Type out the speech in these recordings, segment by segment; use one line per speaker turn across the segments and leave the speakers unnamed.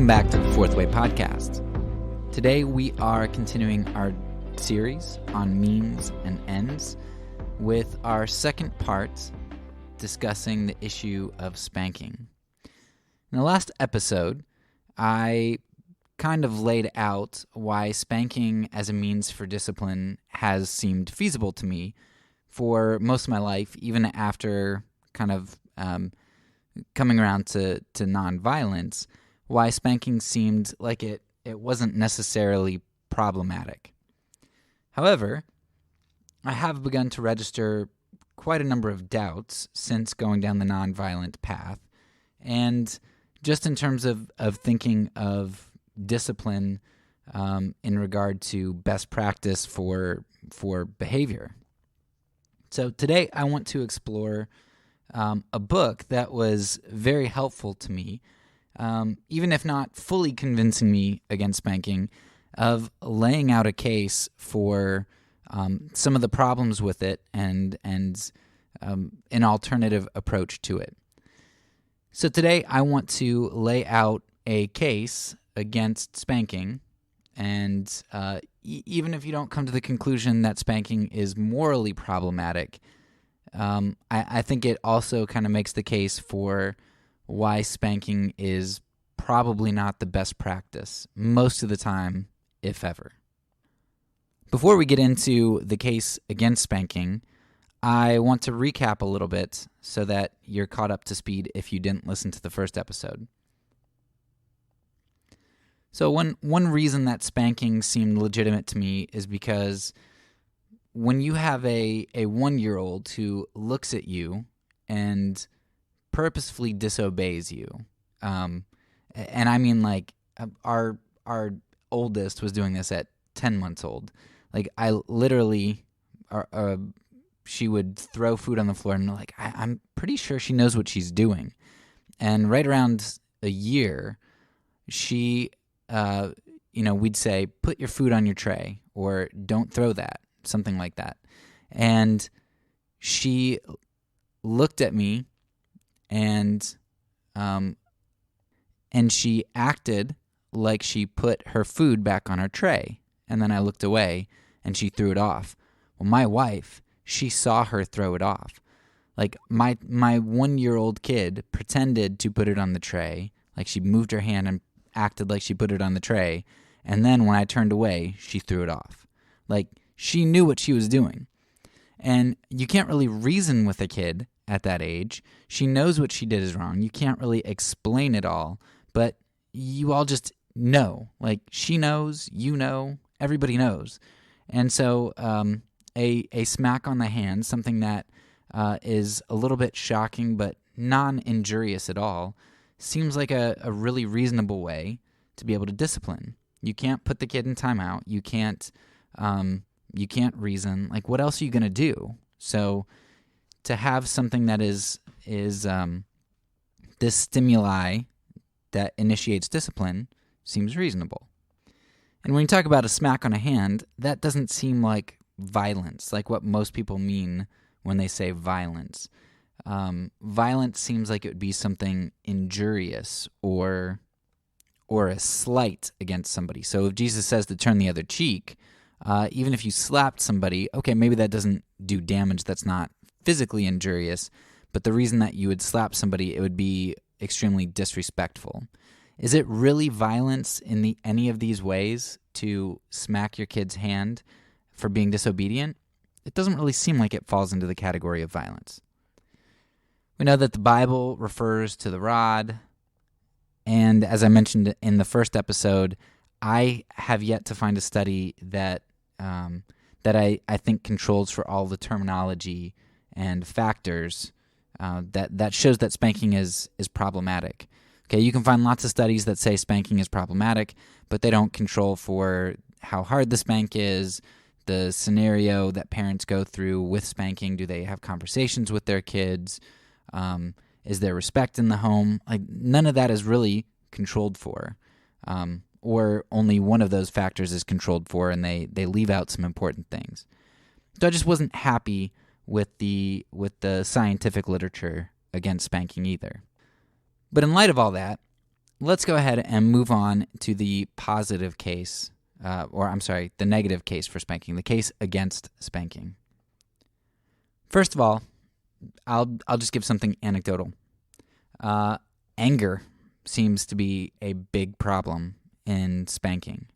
Welcome back to the Fourth Way Podcast. Today we are continuing our series on means and ends with our second part discussing the issue of spanking. In the last episode, I kind of laid out why spanking as a means for discipline has seemed feasible to me for most of my life, even after kind of coming around to nonviolence, why spanking seemed like it wasn't necessarily problematic. However, I have begun to register quite a number of doubts since going down the nonviolent path, and just in terms of thinking of discipline in regard to best practice for behavior. So today I want to explore a book that was very helpful to me, even if not fully convincing me against spanking, of laying out a case for some of the problems with it and an alternative approach to it. So today I want to lay out a case against spanking, and even if you don't come to the conclusion that spanking is morally problematic, I think it also kind of makes the case for why spanking is probably not the best practice most of the time, if ever. Before we get into the case against spanking, I want to recap a little bit so that you're caught up to speed if you didn't listen to the first episode. So one reason that spanking seemed legitimate to me is because when you have a 1-year-old who looks at you and purposefully disobeys you, and I mean like our oldest was doing this at 10 months old. Like I literally, she would throw food on the floor and like I'm pretty sure she knows what she's doing. And right around a year, she, we'd say, put your food on your tray or don't throw that. Something like that. And she looked at me and she acted like she put her food back on her tray. And then I looked away and she threw it off. Well, my wife, she saw her throw it off. Like my 1-year-old kid pretended to put it on the tray. Like she moved her hand and acted like she put it on the tray. And then when I turned away, she threw it off. Like, she knew what she was doing. And you can't really reason with a kid at that age. She knows what she did is wrong. You can't really explain it all, but you all just know. Like, she knows, you know, everybody knows. And so a smack on the hand, something that is a little bit shocking but non-injurious at all, seems like a really reasonable way to be able to discipline. You can't put the kid in timeout. You can't reason. Like, what else are you going to do? So to have something that is this stimuli that initiates discipline seems reasonable. And when you talk about a smack on a hand, that doesn't seem like violence, like what most people mean when they say violence. Violence seems like it would be something injurious or a slight against somebody. So if Jesus says to turn the other cheek, even if you slapped somebody, okay, maybe that doesn't do damage. That's not physically injurious. But the reason that you would slap somebody, it would be extremely disrespectful. Is it really violence in any of these ways to smack your kid's hand for being disobedient? It doesn't really seem like it falls into the category of violence. We know that the Bible refers to the rod. And as I mentioned in the first episode, I have yet to find a study that I think controls for all the terminology and factors that shows that spanking is problematic. Okay, you can find lots of studies that say spanking is problematic, but they don't control for how hard the spank is, the scenario that parents go through with spanking. Do they have conversations with their kids? Is there respect in the home? Like, none of that is really controlled for. Or only one of those factors is controlled for, and they leave out some important things. So I just wasn't happy with the scientific literature against spanking either. But in light of all that, let's go ahead and move on to the positive case, the negative case for spanking, the case against spanking. First of all, I'll just give something anecdotal. Anger seems to be a big problem in spanking.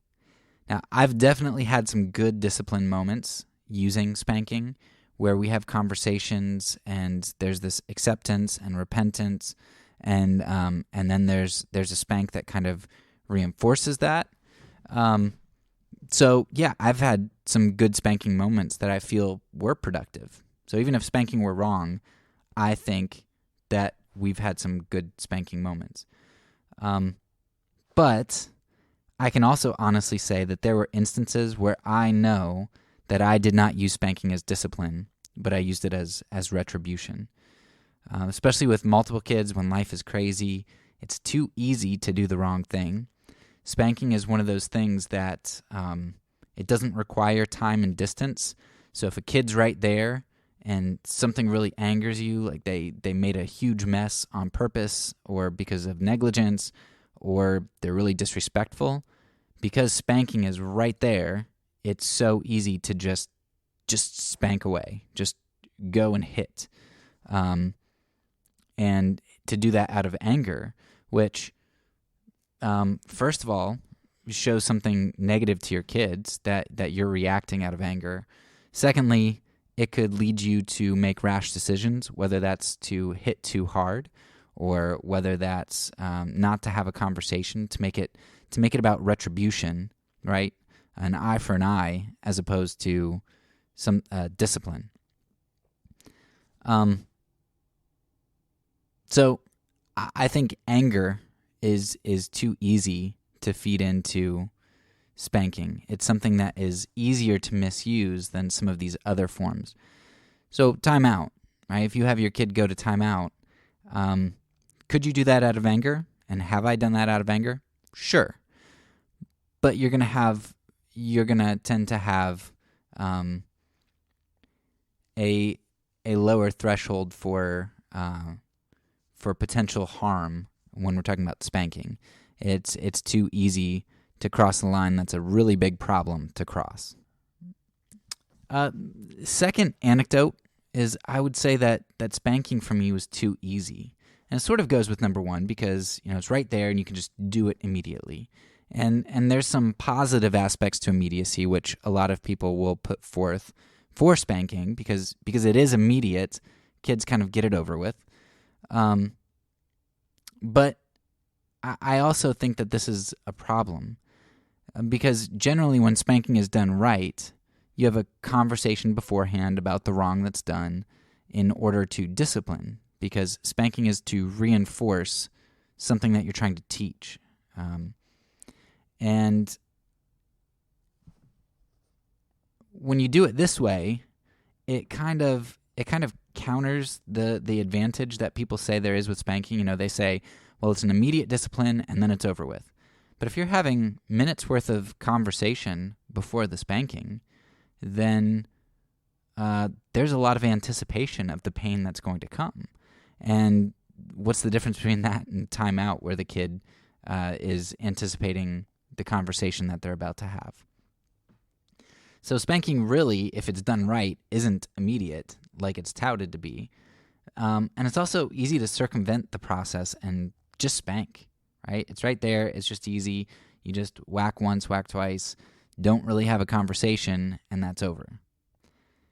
Now, I've definitely had some good discipline moments using spanking where we have conversations and there's this acceptance and repentance, and then there's a spank that kind of reinforces that. So yeah, I've had some good spanking moments that I feel were productive. So even if spanking were wrong, I think that we've had some good spanking moments. But I can also honestly say that there were instances where I know that I did not use spanking as discipline, but I used it as retribution. Especially with multiple kids, when life is crazy, it's too easy to do the wrong thing. Spanking is one of those things that it doesn't require time and distance. So if a kid's right there and something really angers you, like they made a huge mess on purpose or because of negligence, or they're really disrespectful, because spanking is right there, it's so easy to just spank away, just go and hit. And to do that out of anger, which, first of all, shows something negative to your kids, that you're reacting out of anger. Secondly, it could lead you to make rash decisions, whether that's to hit too hard or whether that's not to have a conversation, to make it about retribution, right? An eye for an eye as opposed to some discipline. So I think anger is too easy to feed into spanking. It's something that is easier to misuse than some of these other forms. So timeout, right? If you have your kid go to timeout, could you do that out of anger? And have I done that out of anger? Sure. But you're gonna tend to have a lower threshold for potential harm when we're talking about spanking. It's too easy to cross the line. That's a really big problem to cross. Second anecdote is I would say that spanking for me was too easy. And it sort of goes with number one because, it's right there and you can just do it immediately. And there's some positive aspects to immediacy, which a lot of people will put forth for spanking because it is immediate. Kids kind of get it over with. But I also think that this is a problem because generally when spanking is done right, you have a conversation beforehand about the wrong that's done in order to discipline, because spanking is to reinforce something that you're trying to teach. And when you do it this way, it kind of counters the advantage that people say there is with spanking. They say, well, it's an immediate discipline and then it's over with. But if you're having minutes worth of conversation before the spanking, then there's a lot of anticipation of the pain that's going to come. And what's the difference between that and timeout, where the kid is anticipating the conversation that they're about to have? So spanking really, if it's done right, isn't immediate like it's touted to be. And it's also easy to circumvent the process and just spank, right? It's right there. It's just easy. You just whack once, whack twice, don't really have a conversation, and that's over.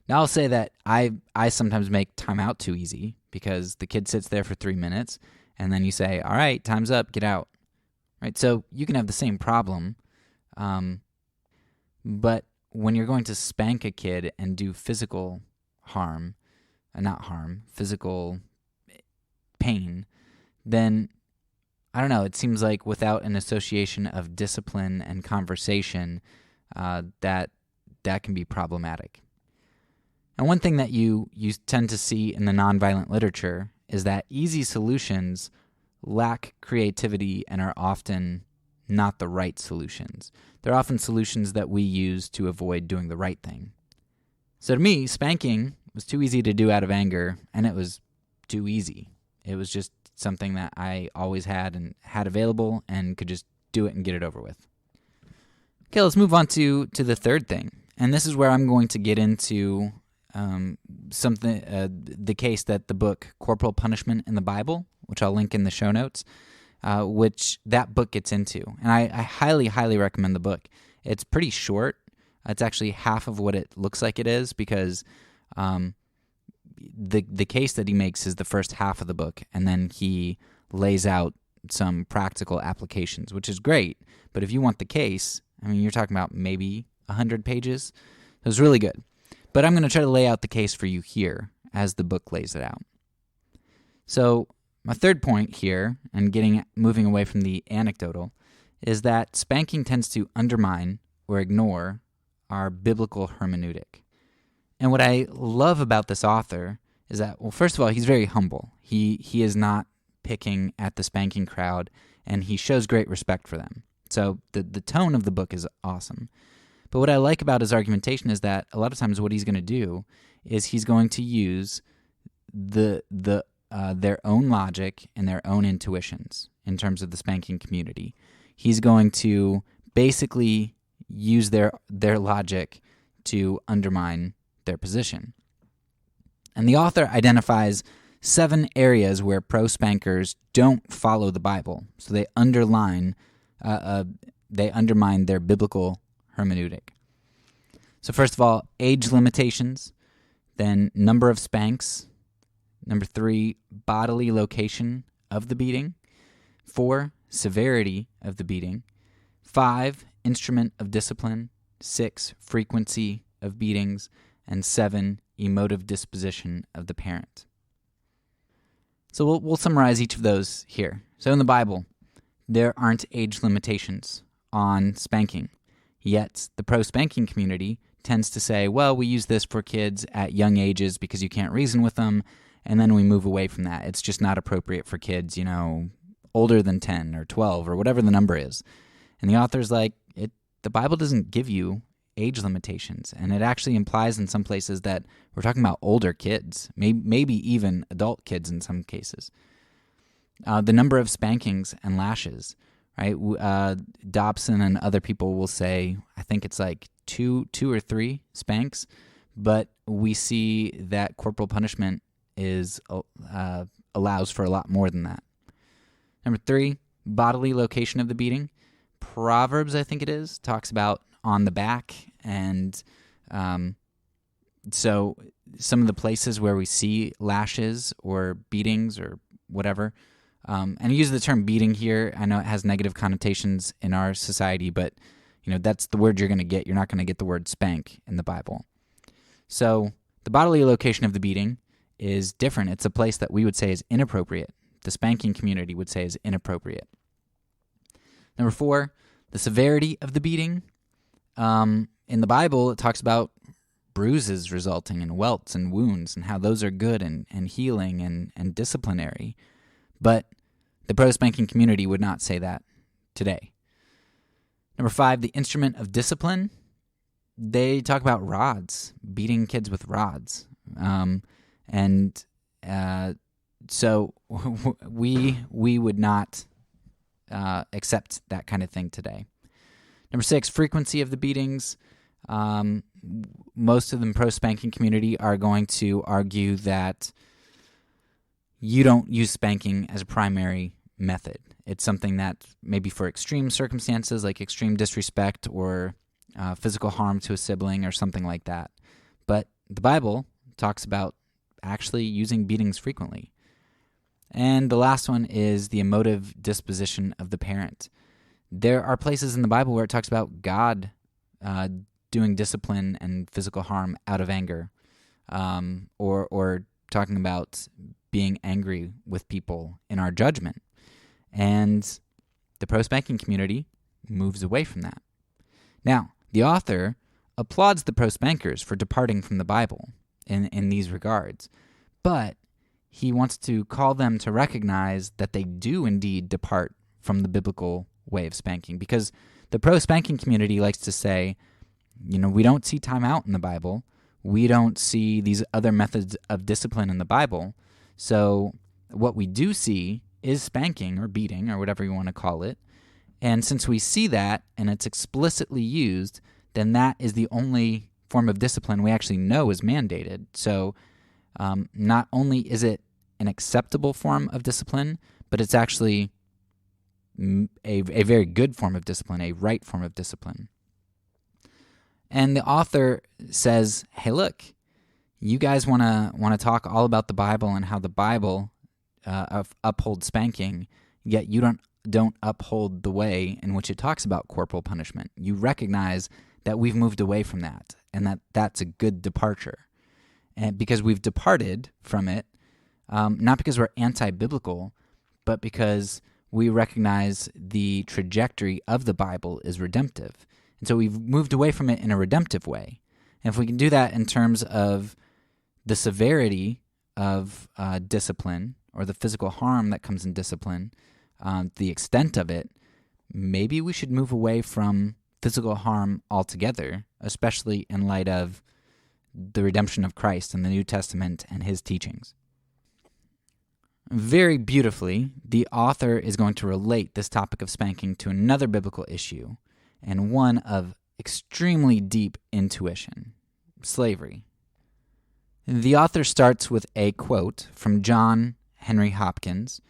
Now, I'll say that I sometimes make timeout too easy because the kid sits there for 3 minutes, and then you say, all right, time's up, get out. Right? So you can have the same problem, but when you're going to spank a kid and do physical harm, physical pain, then, I don't know, it seems like without an association of discipline and conversation, that can be problematic. And one thing that you tend to see in the nonviolent literature is that easy solutions lack creativity and are often not the right solutions. They're often solutions that we use to avoid doing the right thing. So to me, spanking was too easy to do out of anger, and it was too easy. It was just just something that I always had available and could just do it and get it over with. Okay, let's move on to the third thing. And this is where I'm going to get into the case that the book Corporal Punishment in the Bible, which I'll link in the show notes, which that book gets into. And I highly, highly recommend the book. It's pretty short. It's actually half of what it looks like it is, because the case that he makes is the first half of the book, and then he lays out some practical applications, which is great. But if you want the case, I mean, you're talking about maybe 100 pages. It was really good. But I'm going to try to lay out the case for you here as the book lays it out. So my third point here, and moving away from the anecdotal, is that spanking tends to undermine or ignore our biblical hermeneutic. And what I love about this author is that, well, first of all, he's very humble. He is not picking at the spanking crowd, and he shows great respect for them. So the tone of the book is awesome. But what I like about his argumentation is that a lot of times what he's going to do is he's going to use their own logic and their own intuitions in terms of the spanking community. He's going to basically use their logic to undermine their position. And the author identifies 7 areas where pro-spankers don't follow the Bible, so they undermine their biblical hermeneutic. So first of all, age limitations, then number of spanks, number 3, bodily location of the beating, 4, severity of the beating, 5, instrument of discipline, 6, frequency of beatings, and 7, emotive disposition of the parent. So we'll summarize each of those here. So in the Bible, there aren't age limitations on spanking, yet the pro-spanking community tends to say, well, we use this for kids at young ages because you can't reason with them, and then we move away from that. It's just not appropriate for kids, older than 10 or 12 or whatever the number is. And the author's like, the Bible doesn't give you age limitations, and it actually implies in some places that we're talking about older kids, maybe even adult kids in some cases. The number of spankings and lashes, right? Dobson and other people will say, I think it's like two or 3 spanks, but we see that corporal punishment allows for a lot more than that. Number 3, bodily location of the beating. Proverbs, I think it is, talks about on the back, and so some of the places where we see lashes or beatings or whatever, and I use the term beating here. I know it has negative connotations in our society, but that's the word you're going to get. You're not going to get the word spank in the Bible. So the bodily location of the beating is different. It's a place that we would say is inappropriate. The spanking community would say is inappropriate. Number 4, the severity of the beating. In the Bible, it talks about bruises resulting in welts and wounds and how those are good and healing and disciplinary. But the pro-spanking community would not say that today. Number 5, the instrument of discipline. They talk about rods, beating kids with rods. So we would not accept that kind of thing today. Number 6, frequency of the beatings. Most of the pro-spanking community are going to argue that you don't use spanking as a primary method. It's something that maybe for extreme circumstances like extreme disrespect or physical harm to a sibling or something like that. But the Bible talks about actually using beatings frequently. And the last one is the emotive disposition of the parent. There are places in the Bible where it talks about God doing discipline and physical harm out of anger, or talking about being angry with people in our judgment. And the pro-spanking community moves away from that. Now, the author applauds the pro-spankers for departing from the Bible in these regards, but he wants to call them to recognize that they do indeed depart from the biblical way of spanking, because the pro-spanking community likes to say, we don't see time out in the Bible. We don't see these other methods of discipline in the Bible. So What we do see is spanking or beating or whatever you want to call it. And since we see that and it's explicitly used, then that is the only form of discipline we actually know is mandated. So not only is it an acceptable form of discipline, but it's actually a very good form of discipline, a right form of discipline. And the author says, hey, look, you guys want to talk all about the Bible and how the Bible upholds spanking, yet you don't uphold the way in which it talks about corporal punishment. You recognize that we've moved away from that, and that's a good departure. And because we've departed from it, not because we're anti-biblical, but because we recognize the trajectory of the Bible is redemptive. And so we've moved away from it in a redemptive way. And if we can do that in terms of the severity of discipline or the physical harm that comes in discipline, the extent of it, maybe we should move away from physical harm altogether, especially in light of the redemption of Christ in the New Testament and his teachings. Very beautifully, the author is going to relate this topic of spanking to another biblical issue, and one of extremely deep intuition: slavery. The author starts with a quote from John Henry Hopkins,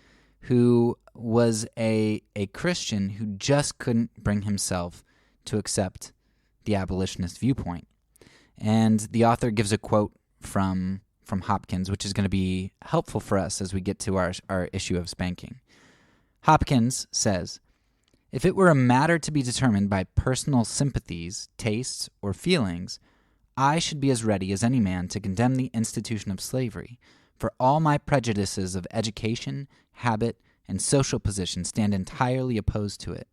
who was a Christian who just couldn't bring himself to accept the abolitionist viewpoint. And the author gives a quote from Hopkins, which is going to be helpful for us as we get to our issue of spanking. Hopkins says, "If it were a matter to be determined by personal sympathies, tastes, or feelings, I should be as ready as any man to condemn the institution of slavery, for all my prejudices of education, habit, and social position stand entirely opposed to it.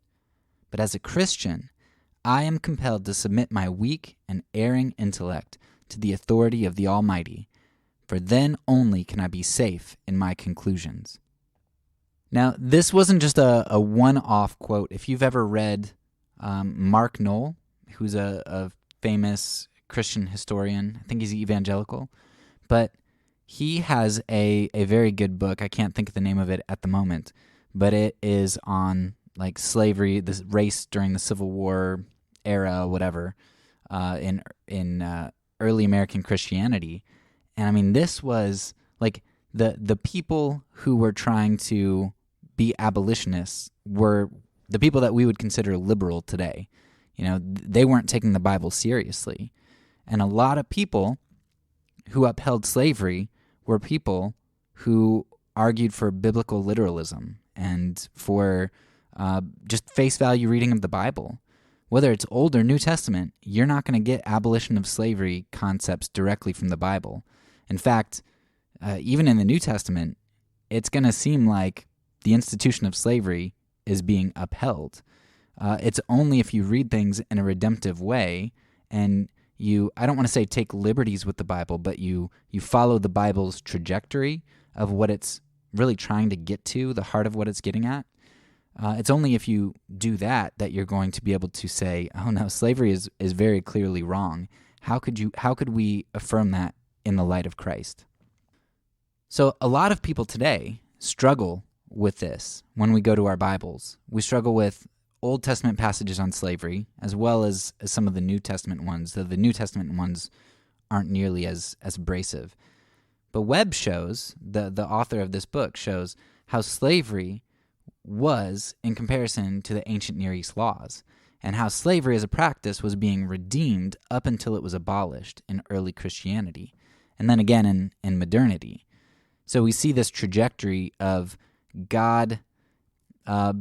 But as a Christian, I am compelled to submit my weak and erring intellect to the authority of the Almighty, for then only can I be safe in my conclusions." Now, this wasn't just a one-off quote. If you've ever read Mark Knoll, who's a famous Christian historian, I think he's evangelical, but he has a very good book. I can't think of the name of it at the moment, but it is on like slavery, the race during the Civil War era, whatever, in early American Christianity. And I mean, this was like the people who were trying to be abolitionists were the people that we would consider liberal today. You know, they weren't taking the Bible seriously. And a lot of people who upheld slavery were people who argued for biblical literalism and for just face value reading of the Bible. Whether it's Old or New Testament, you're not going to get abolition of slavery concepts directly from the Bible. In fact, even in the New Testament, it's going to seem like the institution of slavery is being upheld. It's only if you read things in a redemptive way and I don't want to say take liberties with the Bible, but you follow the Bible's trajectory of what it's really trying to get to, the heart of what it's getting at. It's only if you do that you're going to be able to say, oh no, slavery is very clearly wrong. How could we affirm that in the light of Christ? So a lot of people today struggle with this when we go to our Bibles. We struggle with Old Testament passages on slavery as well as some of the New Testament ones, though the New Testament ones aren't nearly as abrasive. But Webb shows, the author of this book shows how slavery was in comparison to the ancient Near East laws, and how slavery as a practice was being redeemed up until it was abolished in early Christianity, and then again in modernity. So we see this trajectory of God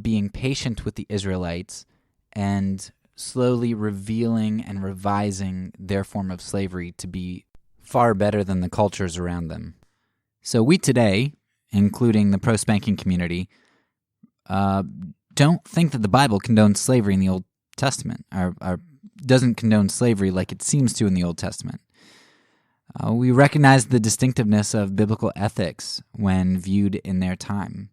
being patient with the Israelites and slowly revealing and revising their form of slavery to be far better than the cultures around them. So we today, including the pro-spanking community, don't think that the Bible condones slavery in the Old Testament, or doesn't condone slavery like it seems to in the Old Testament. We recognize the distinctiveness of biblical ethics when viewed in their time.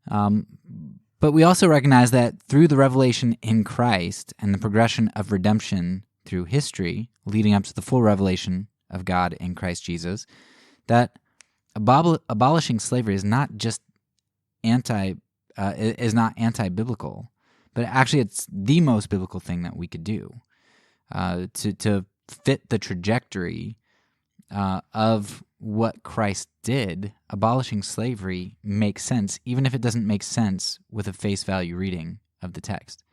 But we also recognize that through the revelation in Christ and the progression of redemption through history, leading up to the full revelation of God in Christ Jesus, that abolishing slavery is not just anti-biblical, but actually it's the most biblical thing that we could do to fit the trajectory of what Christ did. Abolishing slavery makes sense, even if it doesn't make sense with a face value reading of the text.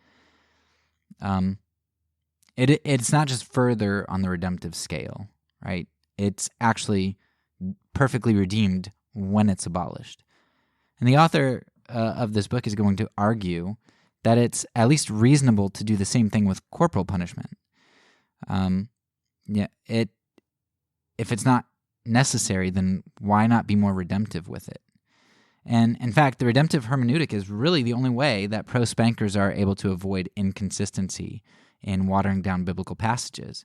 It's not just further on the redemptive scale, right? It's actually perfectly redeemed when it's abolished. And the author of this book is going to argue that it's at least reasonable to do the same thing with corporal punishment. If it's not necessary, then why not be more redemptive with it? And in fact, the redemptive hermeneutic is really the only way that pro-spankers are able to avoid inconsistency in watering down biblical passages,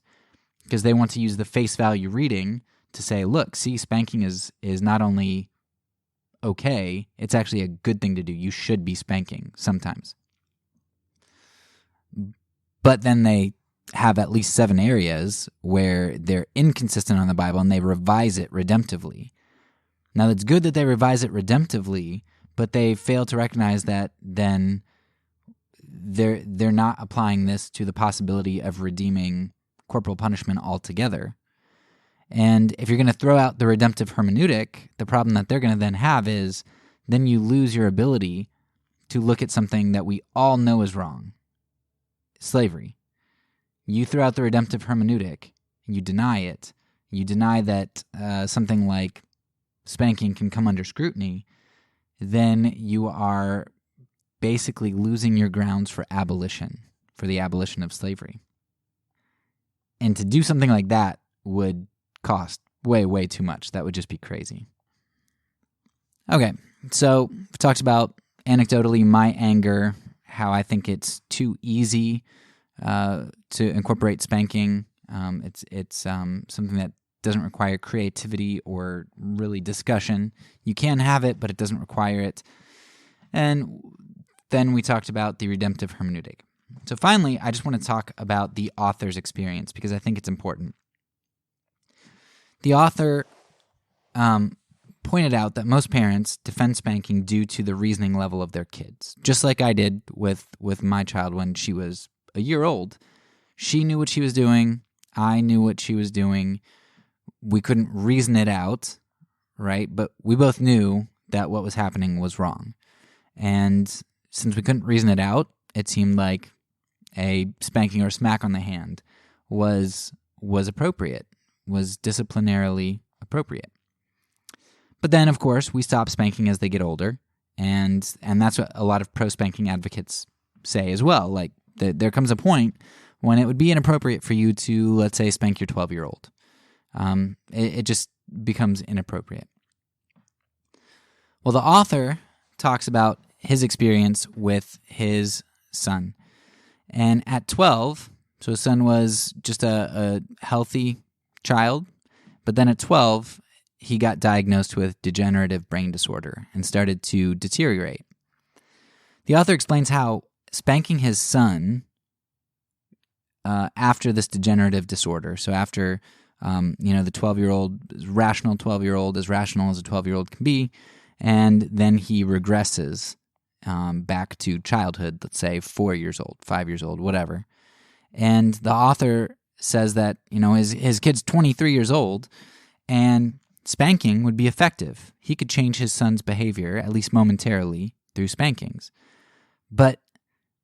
because they want to use the face value reading to say, look, see, spanking is not only okay, it's actually a good thing to do. You should be spanking sometimes. But then they have at least 7 areas where they're inconsistent on the Bible and they revise it redemptively. Now, it's good that they revise it redemptively, but they fail to recognize that then they're not applying this to the possibility of redeeming corporal punishment altogether. And if you're going to throw out the redemptive hermeneutic, the problem that they're going to then have is then you lose your ability to look at something that we all know is wrong: slavery. You throw out the redemptive hermeneutic, you deny it, you deny that something like spanking can come under scrutiny, then you are basically losing your grounds for abolition, for the abolition of slavery. And to do something like that would cost way, way too much. That would just be crazy. Okay, so we talked about, anecdotally, my anger, how I think it's too easy to incorporate spanking. It's something that doesn't require creativity or really discussion. You can have it, but it doesn't require it. And then we talked about the redemptive hermeneutic. So finally, I just want to talk about the author's experience, because I think it's important. The author pointed out that most parents defend spanking due to the reasoning level of their kids, just like I did with my child when she was a year old. She knew what she was doing. I knew what she was doing. We couldn't reason it out, right? But we both knew that what was happening was wrong. And since we couldn't reason it out, it seemed like a spanking or smack on the hand was appropriate, was disciplinarily appropriate. But then, of course, we stop spanking as they get older, and that's what a lot of pro-spanking advocates say as well. Like, there comes a point when it would be inappropriate for you to, let's say, spank your 12-year-old. It just becomes inappropriate. Well, the author talks about his experience with his son. And at 12, so his son was just a healthy child, but then at 12, he got diagnosed with degenerative brain disorder and started to deteriorate. The author explains how spanking his son after this degenerative disorder, so after the 12-year-old, rational 12-year-old, as rational as a 12-year-old can be, and then he regresses back to childhood, let's say 4 years old, 5 years old, whatever. And the author says that, his kid's 23 years old, and spanking would be effective. He could change his son's behavior, at least momentarily, through spankings. But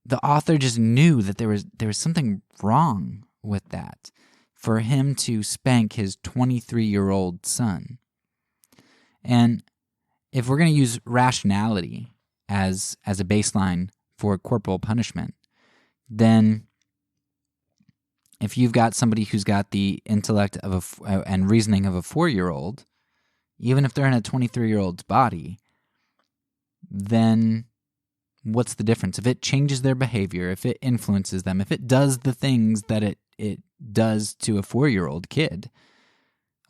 the author just knew that there was something wrong with that for him to spank his 23-year-old son. And if we're going to use rationality as a baseline for corporal punishment, then if you've got somebody who's got the intellect of and reasoning of a 4-year-old, even if they're in a 23-year-old's body, then what's the difference? If it changes their behavior, if it influences them, if it does the things that it does to a 4-year-old kid,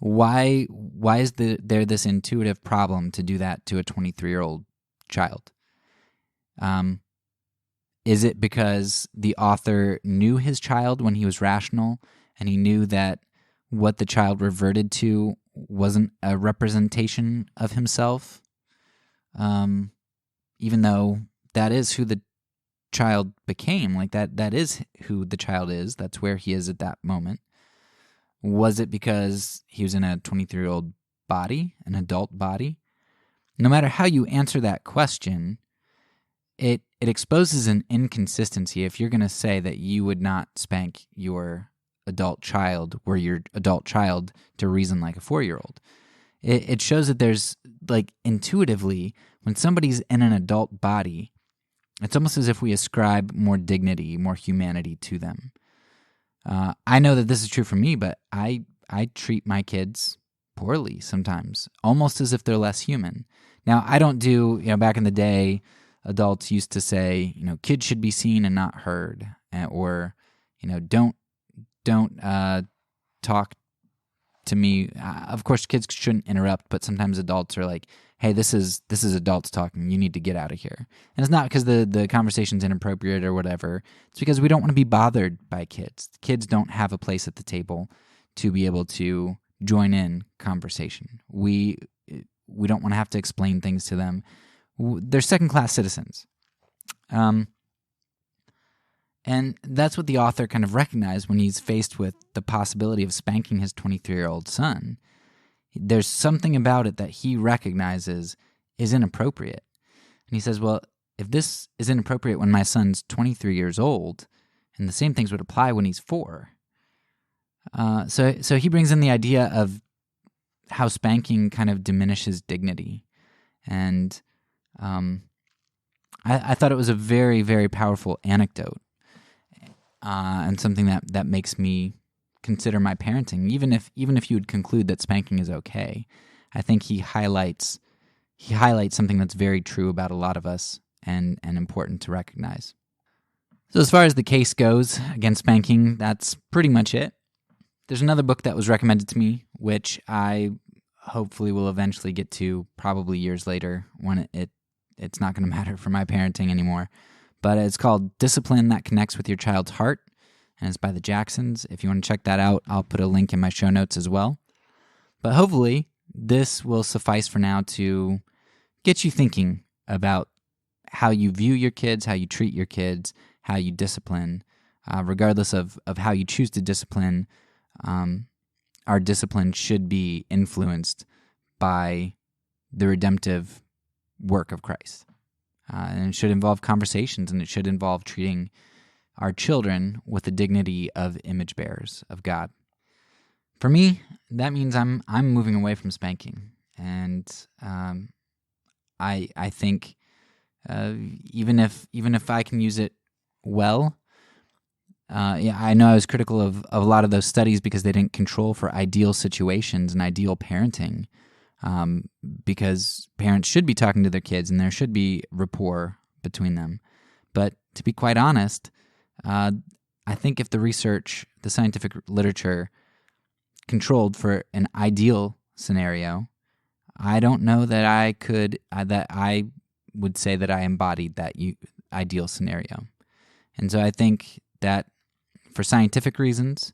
why is there this intuitive problem to do that to a 23-year-old child? Is it because the author knew his child when he was rational, and he knew that what the child reverted to wasn't a representation of himself, even though that is who the child became. Like that is who the child is. That's where he is at that moment. Was it because he was in a 23-year-old body, an adult body? No matter how you answer that question, it exposes an inconsistency if you're going to say that you would not spank your adult child were your adult child to reason like a 4-year-old. It shows that there's, like, intuitively, when somebody's in an adult body, it's almost as if we ascribe more dignity, more humanity to them. I know that this is true for me, but I treat my kids poorly sometimes, almost as if they're less human. Now, I don't do, back in the day, adults used to say, kids should be seen and not heard, or, don't talk to me. Of course, kids shouldn't interrupt, but sometimes adults are like, hey, this is adults talking. You need to get out of here. And it's not because the conversation's inappropriate or whatever. It's because we don't want to be bothered by kids. Kids don't have a place at the table to be able to join in conversation. We don't want to have to explain things to them. They're second-class citizens. And that's what the author kind of recognized when he's faced with the possibility of spanking his 23-year-old son. There's something about it that he recognizes is inappropriate. And he says, well, if this is inappropriate when my son's 23 years old, and the same things would apply when he's 4. So he brings in the idea of how spanking kind of diminishes dignity. And I thought it was a very, very powerful anecdote. And something that makes me consider my parenting, even if you would conclude that spanking is okay. I think he highlights something that's very true about a lot of us and important to recognize. So as far as the case goes against spanking, that's pretty much it. There's another book that was recommended to me, which I hopefully will eventually get to, probably years later, when it's not going to matter for my parenting anymore. But it's called Discipline That Connects with Your Child's Heart, and it's by the Jacksons. If you want to check that out, I'll put a link in my show notes as well. But hopefully, this will suffice for now to get you thinking about how you view your kids, how you treat your kids, how you discipline. Regardless of how you choose to discipline, our discipline should be influenced by the redemptive work of Christ. And it should involve conversations, and it should involve treating our children with the dignity of image bearers of God. For me, that means I'm moving away from spanking, and I think even if I can use it well, I know I was critical of a lot of those studies because they didn't control for ideal situations and ideal parenting. Because parents should be talking to their kids and there should be rapport between them. But to be quite honest, I think if the scientific literature controlled for an ideal scenario, I don't know that I would say that I embodied that ideal scenario. And so I think that for scientific reasons,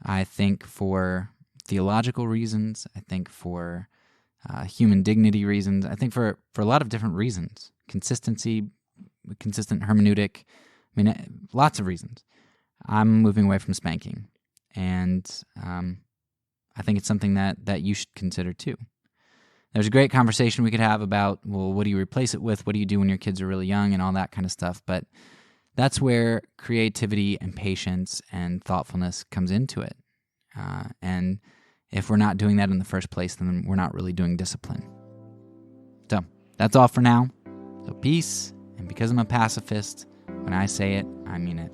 I think for theological reasons, I think for human dignity reasons, I think for a lot of different reasons, consistent hermeneutic, lots of reasons, I'm moving away from spanking. And I think it's something that you should consider too. There's a great conversation we could have about, well, what do you replace it with? What do you do when your kids are really young and all that kind of stuff? But that's where creativity and patience and thoughtfulness comes into it. And if we're not doing that in the first place, then we're not really doing discipline. So that's all for now. So peace, and because I'm a pacifist, when I say it, I mean it.